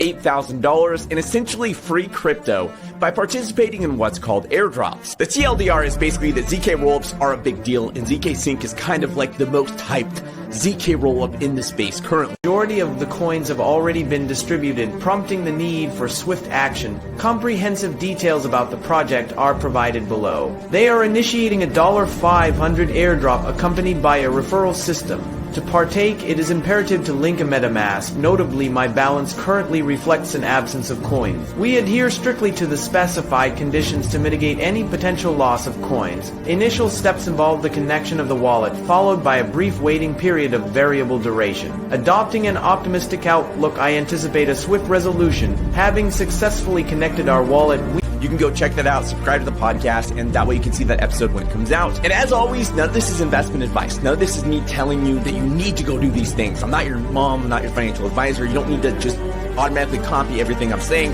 $8,000 in essentially free crypto by participating in what's called airdrops. The TLDR is basically that ZK rollups are a big deal, and ZK Sync is kind of like the most hyped ZK rollup in the space currently. The majority of the coins have already been distributed, prompting the need for swift action. Comprehensive details about the project are provided below. They are initiating a $500 airdrop accompanied by a referral system. To partake, it is imperative to link a MetaMask. Notably, my balance currently reflects an absence of coins. We adhere strictly to the specified conditions to mitigate any potential loss of coins. Initial steps involve the connection of the wallet, followed by a brief waiting period of variable duration. Adopting an optimistic outlook, I anticipate a swift resolution. Having successfully connected our wallet, you can go check that out, subscribe to the podcast, and that way you can see that episode when it comes out. And as always, none of this is investment advice. None of this is me telling you that you need to go do these things. I'm not your mom, I'm not your financial advisor. You don't need to just automatically copy everything I'm saying.